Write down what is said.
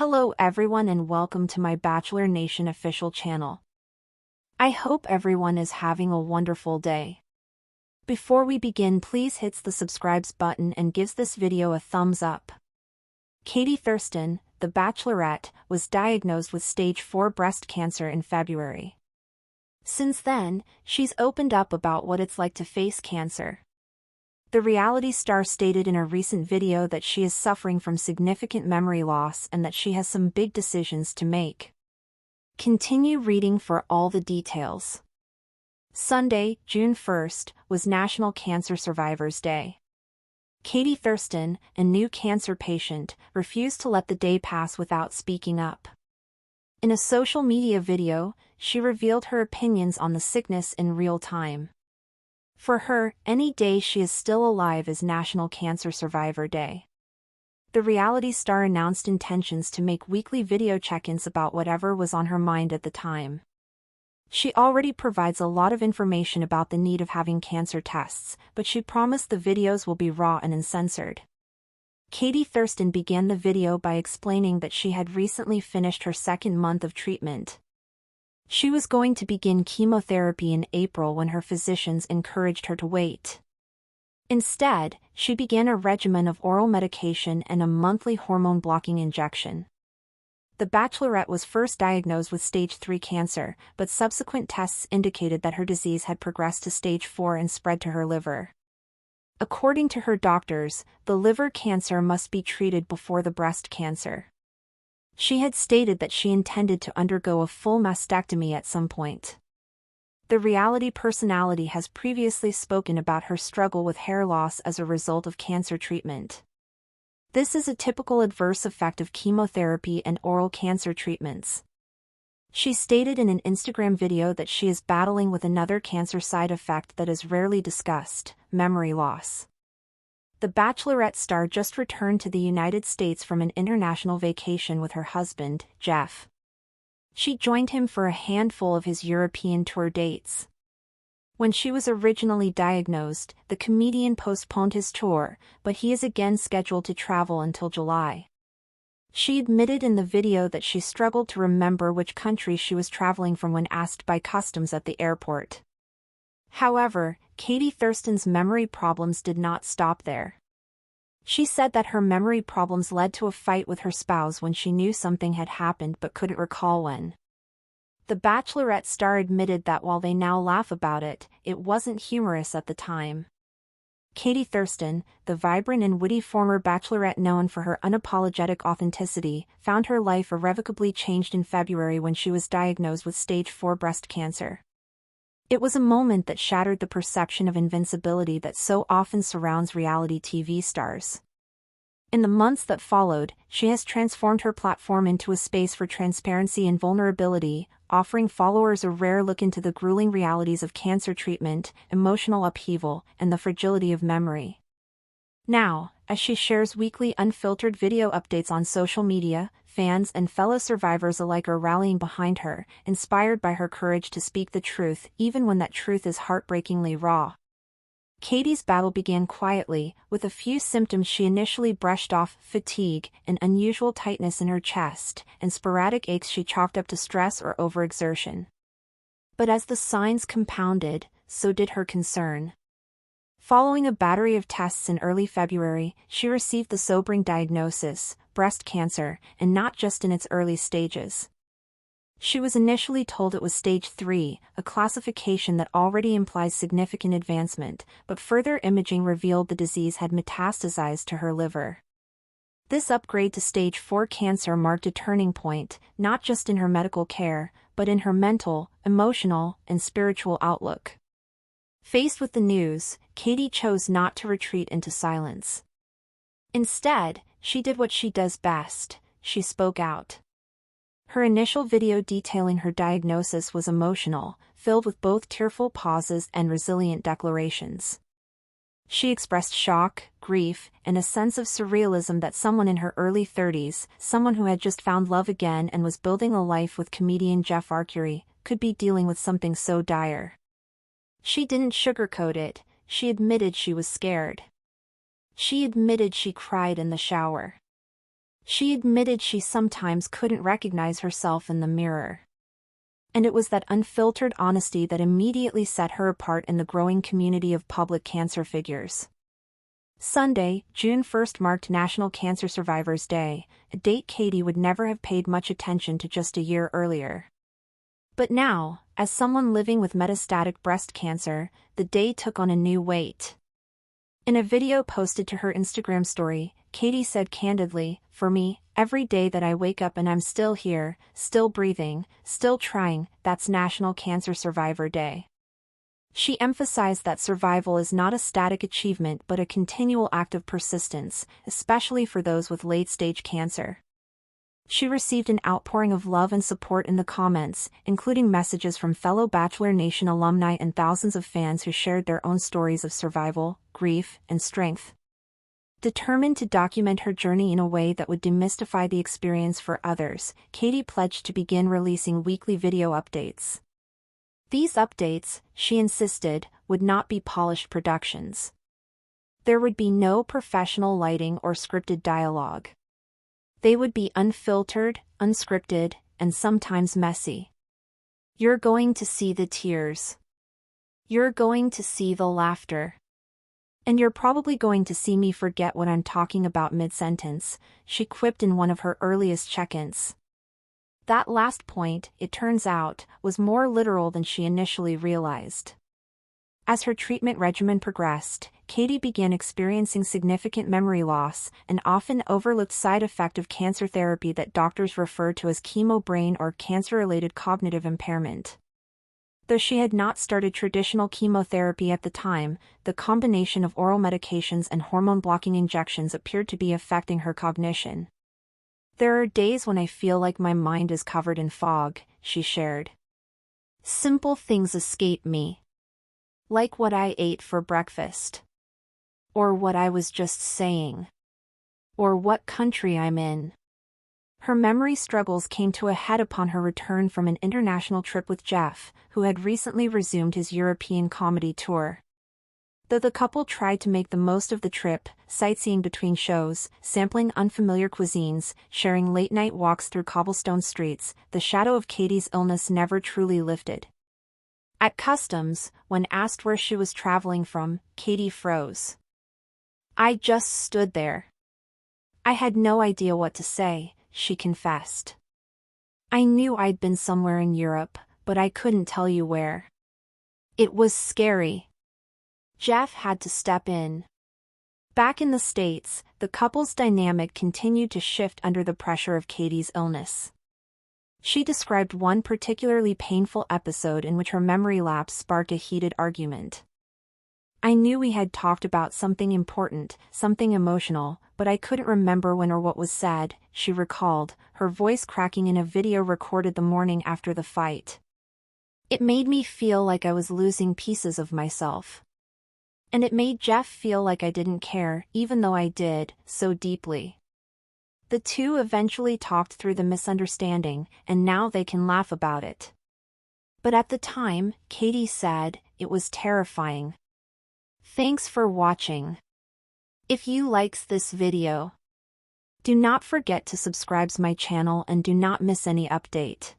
Hello everyone and welcome to my Bachelor Nation official channel. I hope everyone is having a wonderful day. Before we begin, please hit the subscribe button and gives this video a thumbs up. Katie Thurston, the Bachelorette, was diagnosed with stage 4 breast cancer in February. Since then, she's opened up about what it's like to face cancer. The reality star stated in a recent video that she is suffering from significant memory loss and that she has some big decisions to make. Continue reading for all the details. Sunday, June 1st, was National Cancer Survivors Day. Katie Thurston, a new cancer patient, refused to let the day pass without speaking up. In a social media video, she revealed her opinions on the sickness in real time. For her, any day she is still alive is National Cancer Survivor Day. The reality star announced intentions to make weekly video check-ins about whatever was on her mind at the time. She already provides a lot of information about the need of having cancer tests, but she promised the videos will be raw and uncensored. Katie Thurston began the video by explaining that she had recently finished her second month of treatment. She was going to begin chemotherapy in April when her physicians encouraged her to wait. Instead, she began a regimen of oral medication and a monthly hormone-blocking injection. The Bachelorette was first diagnosed with stage 3 cancer, but subsequent tests indicated that her disease had progressed to stage 4 and spread to her liver. According to her doctors, the liver cancer must be treated before the breast cancer. She had stated that she intended to undergo a full mastectomy at some point. The reality personality has previously spoken about her struggle with hair loss as a result of cancer treatment. This is a typical adverse effect of chemotherapy and oral cancer treatments. She stated in an Instagram video that she is battling with another cancer side effect that is rarely discussed: memory loss. The Bachelorette star just returned to the United States from an international vacation with her husband, Jeff. She joined him for a handful of his European tour dates. When she was originally diagnosed, the comedian postponed his tour, but he is again scheduled to travel until July. She admitted in the video that she struggled to remember which country she was traveling from when asked by customs at the airport. However, Katie Thurston's memory problems did not stop there. She said that her memory problems led to a fight with her spouse when she knew something had happened but couldn't recall when. The Bachelorette star admitted that while they now laugh about it, it wasn't humorous at the time. Katie Thurston, the vibrant and witty former Bachelorette known for her unapologetic authenticity, found her life irrevocably changed in February when she was diagnosed with stage 4 breast cancer. It was a moment that shattered the perception of invincibility that so often surrounds reality TV stars. In the months that followed, she has transformed her platform into a space for transparency and vulnerability, offering followers a rare look into the grueling realities of cancer treatment, emotional upheaval, and the fragility of memory. Now, as she shares weekly unfiltered video updates on social media, fans and fellow survivors alike are rallying behind her, inspired by her courage to speak the truth even when that truth is heartbreakingly raw. Katie's battle began quietly, with a few symptoms she initially brushed off: fatigue, an unusual tightness in her chest, and sporadic aches she chalked up to stress or overexertion. But as the signs compounded, so did her concern. Following a battery of tests in early February, she received the sobering diagnosis: breast cancer, and not just in its early stages. She was initially told it was stage 3, a classification that already implies significant advancement, but further imaging revealed the disease had metastasized to her liver. This upgrade to stage 4 cancer marked a turning point, not just in her medical care, but in her mental, emotional, and spiritual outlook. Faced with the news, Katie chose not to retreat into silence. Instead, she did what she does best: she spoke out. Her initial video detailing her diagnosis was emotional, filled with both tearful pauses and resilient declarations. She expressed shock, grief, and a sense of surrealism that someone in her early 30s, someone who had just found love again and was building a life with comedian Jeff Arcury, could be dealing with something so dire. She didn't sugarcoat it, she admitted she was scared. She admitted she cried in the shower. She admitted she sometimes couldn't recognize herself in the mirror. And it was that unfiltered honesty that immediately set her apart in the growing community of public cancer figures. Sunday, June 1st marked National Cancer Survivors Day, a date Katie would never have paid much attention to just a year earlier. But now, as someone living with metastatic breast cancer, the day took on a new weight. In a video posted to her Instagram story, Katie said candidly, "For me, every day that I wake up and I'm still here, still breathing, still trying, that's National Cancer Survivor Day." She emphasized that survival is not a static achievement but a continual act of persistence, especially for those with late-stage cancer. She received an outpouring of love and support in the comments, including messages from fellow Bachelor Nation alumni and thousands of fans who shared their own stories of survival, grief, and strength. Determined to document her journey in a way that would demystify the experience for others, Katie pledged to begin releasing weekly video updates. These updates, she insisted, would not be polished productions. There would be no professional lighting or scripted dialogue. They would be unfiltered, unscripted, and sometimes messy. You're going to see the tears. You're going to see the laughter. And you're probably going to see me forget what I'm talking about mid-sentence, she quipped in one of her earliest check-ins. That last point, it turns out, was more literal than she initially realized. As her treatment regimen progressed, Katie began experiencing significant memory loss, an often overlooked side effect of cancer therapy that doctors refer to as chemo brain or cancer-related cognitive impairment. Though she had not started traditional chemotherapy at the time, the combination of oral medications and hormone-blocking injections appeared to be affecting her cognition. "There are days when I feel like my mind is covered in fog," she shared. "Simple things escape me. Like what I ate for breakfast. Or what I was just saying. Or what country I'm in." Her memory struggles came to a head upon her return from an international trip with Jeff, who had recently resumed his European comedy tour. Though the couple tried to make the most of the trip, sightseeing between shows, sampling unfamiliar cuisines, sharing late-night walks through cobblestone streets, the shadow of Katie's illness never truly lifted. At customs, when asked where she was traveling from, Katie froze. "I just stood there. I had no idea what to say," she confessed. "I knew I'd been somewhere in Europe, but I couldn't tell you where. It was scary." Jeff had to step in. Back in the States, the couple's dynamic continued to shift under the pressure of Katie's illness. She described one particularly painful episode in which her memory lapse sparked a heated argument. "I knew we had talked about something important, something emotional, but I couldn't remember when or what was said," she recalled, her voice cracking in a video recorded the morning after the fight. "It made me feel like I was losing pieces of myself. And it made Jeff feel like I didn't care, even though I did, so deeply." The two eventually talked through the misunderstanding, and now they can laugh about it. But at the time, Katie said, it was terrifying. Thanks for watching. If you likes this video, do not forget to subscribe to my channel and do not miss any update.